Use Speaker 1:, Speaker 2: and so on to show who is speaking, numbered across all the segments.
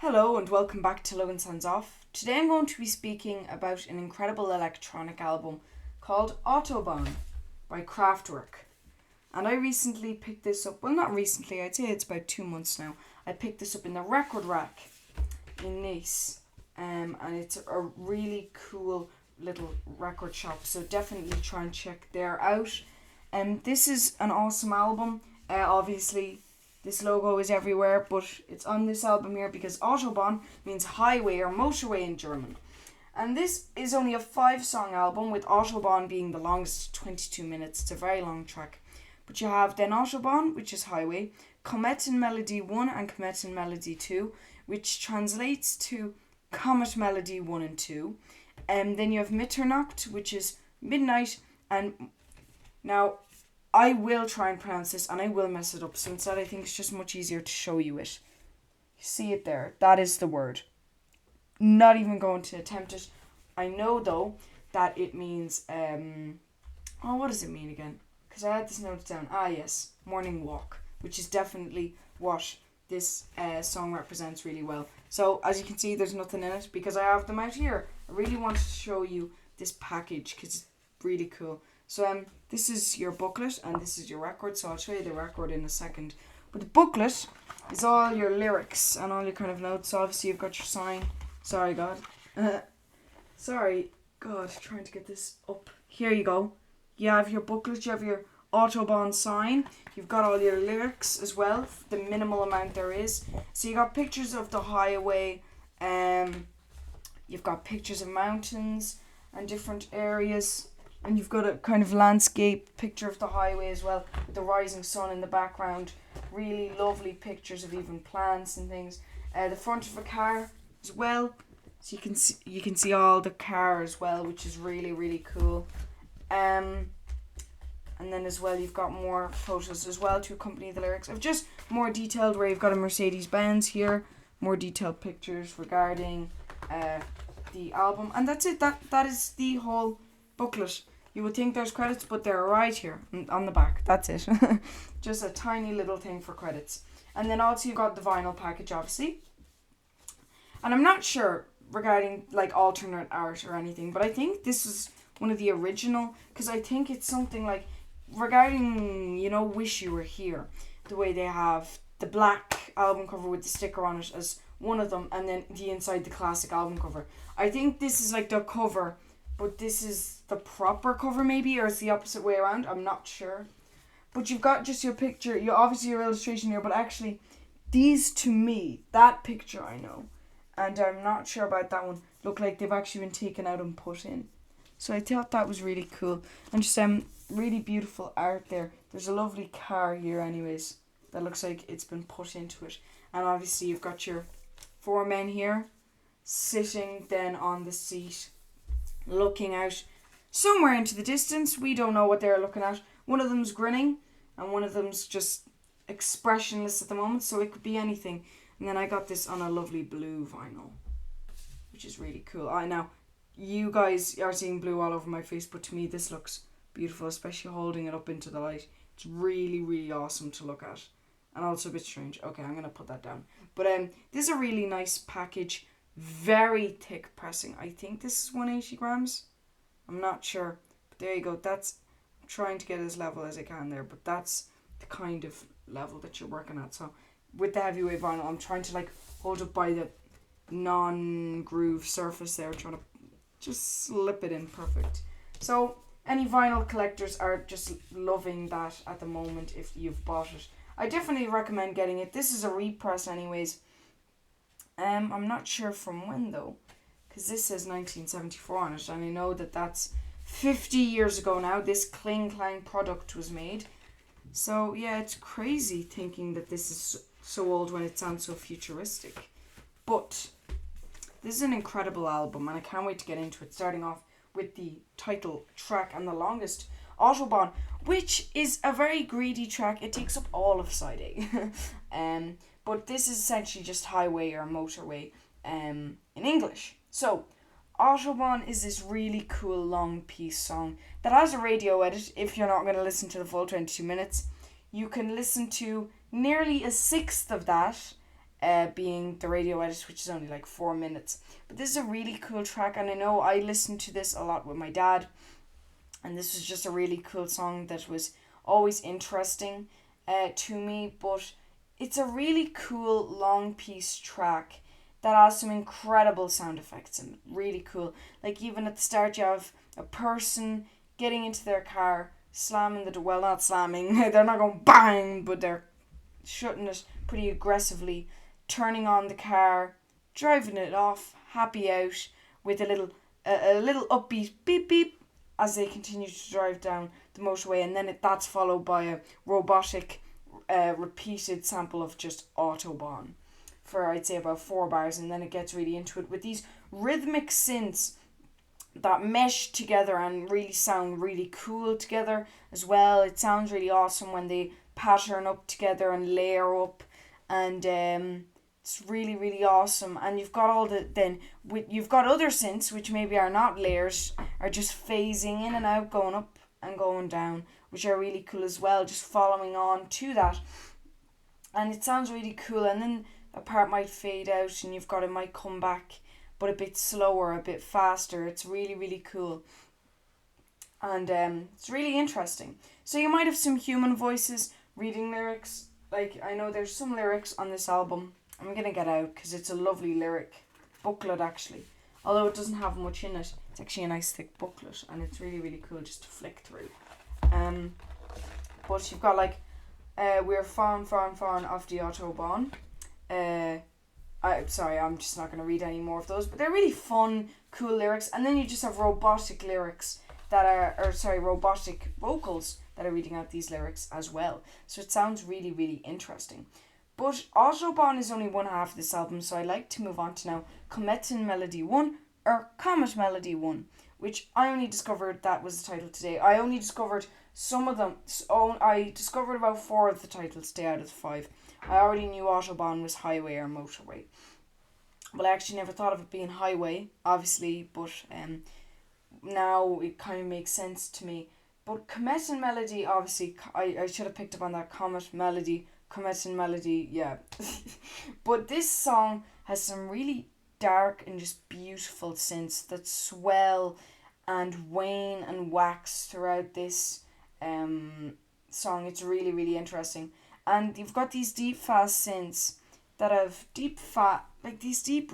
Speaker 1: Hello and welcome back to Logan Sounds Off. Today I'm going to be speaking about an incredible electronic album called Autobahn by Kraftwerk. And I recently picked this up, well not recently, I'd say it's about 2 months now. I picked this up in the record rack in Nice, and it's a really cool little record shop, so definitely try and check there out. This is an awesome album. Obviously this logo is everywhere, but it's on this album here because Autobahn means highway or motorway in German. And this is only a 5-song album, with Autobahn being the longest, 22 minutes. It's a very long track. But you have then Autobahn, which is highway, Kometen Melody 1 and Kometen Melody 2, which translates to Comet Melody 1 and 2. And then you have Mitternacht, which is midnight. And now I will try and pronounce this and I will mess it up. So instead I think it's just much easier to show you it. You see it there. That is the word. Not even going to attempt it. I know though that it means, what does it mean again? Because I had this noted down. Yes, morning walk, which is definitely what this song represents really well. So as you can see, there's nothing in it because I have them out here. I really wanted to show you this package because it's really cool. So this is your booklet and this is your record. So I'll show you the record in a second. But the booklet is all your lyrics and all your kind of notes. So obviously you've got your sign. Sorry, God. Trying to get this up. Here you go. You have your booklet. You have your Autobahn sign. You've got all your lyrics as well. The minimal amount there is. So you got pictures of the highway. You've got pictures of mountains and different areas. And you've got a kind of landscape picture of the highway as well, with the rising sun in the background. Really lovely pictures of even plants and things. The front of a car as well, so you can see all the car as well, which is really, really cool. And then as well you've got more photos as well to accompany the lyrics. I've just more detailed where you've got a Mercedes-Benz here, more detailed pictures regarding the album, and that's it. That is the whole booklet. You would think there's credits, but they're right here on the back. That's it. Just a tiny little thing for credits. And then also you've got the vinyl package, obviously. And I'm not sure regarding like alternate art or anything, but I think this is one of the original, because I think it's something like regarding, Wish You Were Here, the way they have the black album cover with the sticker on it as one of them, and then the inside the classic album cover. I think this is like the cover, but this is the proper cover maybe, or it's the opposite way around. I'm not sure. But you've got just your picture, obviously your illustration here, but actually these, to me, that picture I know, and I'm not sure about that one, look like they've actually been taken out and put in. So I thought that was really cool. And just really beautiful art there. There's a lovely car here anyways that looks like it's been put into it. And obviously you've got your 4 men here sitting then on the seat, looking out somewhere into the distance. We don't know what they're looking at. One of them's grinning and one of them's just expressionless at the moment, so it could be anything. And then I got this on a lovely blue vinyl, which is really cool. Now you guys are seeing blue all over my face, but to me this looks beautiful, especially holding it up into the light. It's really, really awesome to look at, and also a bit strange. Okay, I'm gonna put that down. But this is a really nice package. Very thick pressing. I think this is 180 grams. I'm not sure. But there you go. I'm trying to get as level as I can there. But that's the kind of level that you're working at. So with the heavyweight vinyl, I'm trying to like hold it by the non-groove surface there. Trying to just slip it in perfect. So any vinyl collectors are just loving that at the moment if you've bought it. I definitely recommend getting it. This is a repress anyways. I'm not sure from when though, because this says 1974 on it, and I know that that's 50 years ago now this Kling Klang product was made. So yeah, it's crazy thinking that this is so old when it sounds so futuristic. But this is an incredible album and I can't wait to get into it, starting off with the title track and the longest, Autobahn, which is a very greedy track. It takes up all of side A. But this is essentially just highway or motorway in English. So, Autobahn is this really cool long piece song that has a radio edit. If you're not going to listen to the full 22 minutes, you can listen to nearly a sixth of that being the radio edit, which is only like 4 minutes. But this is a really cool track, and I know I listened to this a lot with my dad, and this was just a really cool song that was always interesting to me. But it's a really cool long piece track that has some incredible sound effects and really cool. Like even at the start, you have a person getting into their car, slamming the door. Well, not slamming. They're not going bang, but they're shutting it pretty aggressively, turning on the car, driving it off, happy out, with a little upbeat beep beep as they continue to drive down the motorway, and then that's followed by a robotic repeated sample of just Autobahn for I'd say about 4 bars, and then it gets really into it with these rhythmic synths that mesh together and really sound really cool together as well. It sounds really awesome when they pattern up together and layer up, and it's really, really awesome. And you've got you've got other synths which maybe are not layers, are just phasing in and out, going up and going down, which are really cool as well, just following on to that. And it sounds really cool, and then a part might fade out and it might come back, but a bit slower, a bit faster. It's really, really cool. And it's really interesting. So you might have some human voices reading lyrics. Like, I know there's some lyrics on this album. I'm going to get out because it's a lovely lyric booklet, actually. Although it doesn't have much in it. It's actually a nice thick booklet, and it's really, really cool just to flick through. But you've got like, we're fahren off the Autobahn. I'm just not going to read any more of those, but they're really fun, cool lyrics. And then you just have robotic lyrics robotic vocals that are reading out these lyrics as well. So it sounds really, really interesting. But Autobahn is only one half of this album, so I'd like to move on to now Kometen Melody 1, or Comet Melody 1, which I only discovered that was the title today. I only discovered some of them. I discovered about 4 of the titles today out of the 5. I already knew Autobahn was highway or motorway. Well, I actually never thought of it being highway, obviously, but now it kind of makes sense to me. But Kometen Melody, obviously, I should have picked up on that. Kometen Melody, yeah. But this song has some really dark and just beautiful synths that swell and wane and wax throughout this song. It's really, really interesting. And you've got these deep, fast synths that have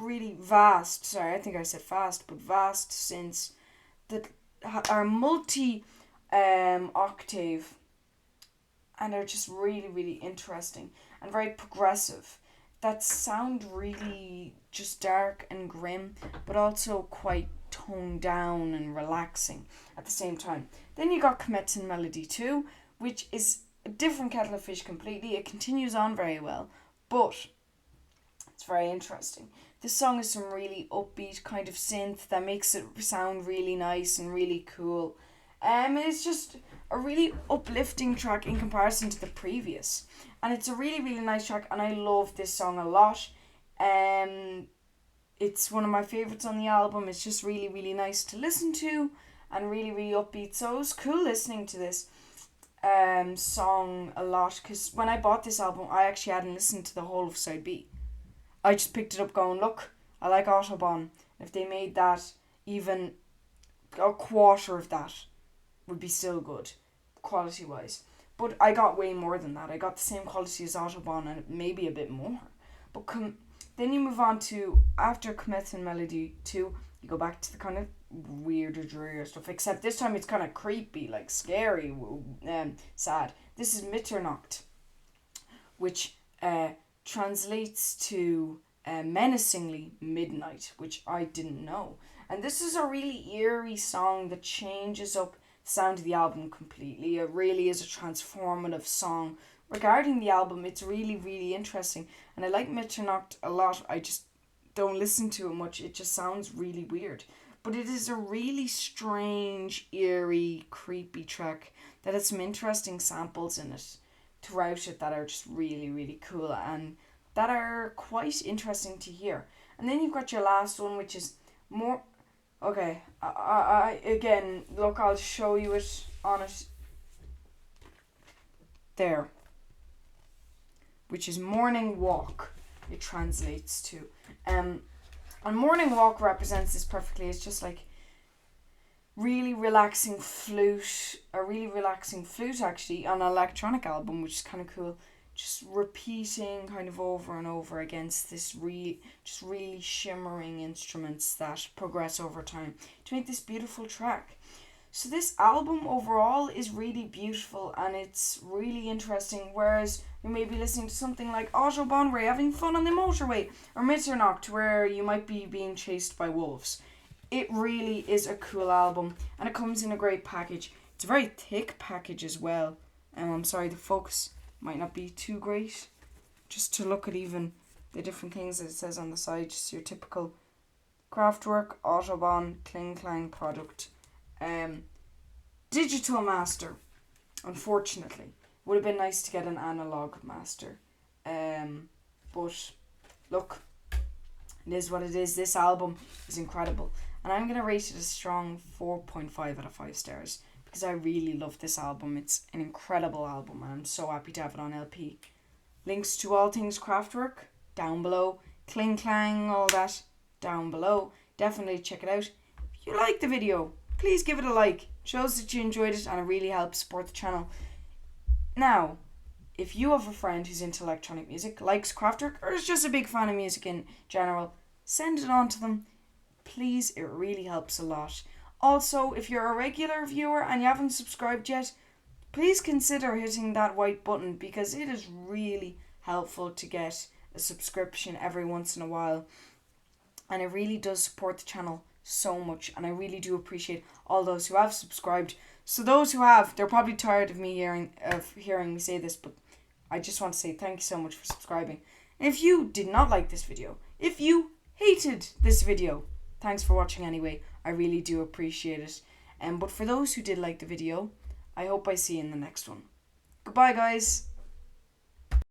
Speaker 1: really vast, sorry, I think I said fast, but vast synths that are multi-octave and are just really, really interesting and very progressive, that sound really just dark and grim, but also quite toned down and relaxing at the same time. Then you got Kometen Melody 2, which is a different kettle of fish completely. It continues on very well, but it's very interesting. This song is some really upbeat kind of synth that makes it sound really nice and really cool. It's just a really uplifting track in comparison to the previous, and it's a really, really nice track, and I love this song a lot. It's one of my favourites on the album. It's just really, really nice to listen to and really, really upbeat. So it was cool listening to this song a lot, because when I bought this album, I actually hadn't listened to the whole of Side B. I just picked it up going, look, I like Autobahn. If they made that even a quarter of that, would be still good, quality wise. But I got way more than that. I got the same quality as Autobahn and maybe a bit more. But then you move on to, after Kometen Melody 2, you go back to the kind of weirder, drearier stuff, except this time it's kind of creepy, like scary, sad. This is Mitternacht, which translates to menacingly midnight, which I didn't know. And this is a really eerie song that changes up the sound of the album completely. It really is a transformative song. Regarding the album, it's really, really interesting, and I like Mitternacht a lot. I just don't listen to it much. It just sounds really weird. But it is a really strange, eerie, creepy track that has some interesting samples in it throughout it that are just really, really cool and that are quite interesting to hear. And then you've got your last one, which is more... Okay, again, look, I'll show you it on it. There. Which is Morning Walk. it translates to. And Morning Walk represents this perfectly. It's just like really relaxing flute actually on an electronic album, which is kind of cool. Just repeating kind of over and over against this really shimmering instruments that progress over time to make this beautiful track. So this album overall is really beautiful and it's really interesting, whereas you may be listening to something like Autobahn where you're having fun on the motorway, or Mitternacht where you might be being chased by wolves. It really is a cool album and it comes in a great package. It's a very thick package as well. I'm sorry, the focus might not be too great. Just to look at even the different things that it says on the side, just your typical Kraftwerk Autobahn Kling Klang product. Digital master, unfortunately. Would have been nice to get an analog master. But look, it is what it is. This album is incredible. And I'm going to rate it a strong 4.5 out of 5 stars. Because I really love this album. It's an incredible album. And I'm so happy to have it on LP. Links to all things Kraftwerk down below. Kling Klang, all that down below. Definitely check it out. If you like the video, please give it a like. It shows that you enjoyed it and it really helps support the channel. Now, if you have a friend who's into electronic music, likes Kraftwerk, or is just a big fan of music in general, send it on to them. Please, it really helps a lot. Also, if you're a regular viewer and you haven't subscribed yet, please consider hitting that white button because it is really helpful to get a subscription every once in a while. And it really does support the channel so much, and I really do appreciate all those who have subscribed. So those who have, they're probably tired of me hearing me say this, but I just want to say thank you so much for subscribing. And if you did not like this video, if you hated this video, thanks for watching anyway. I really do appreciate it. But for those who did like the video, I hope I see you in the next one. Goodbye, guys.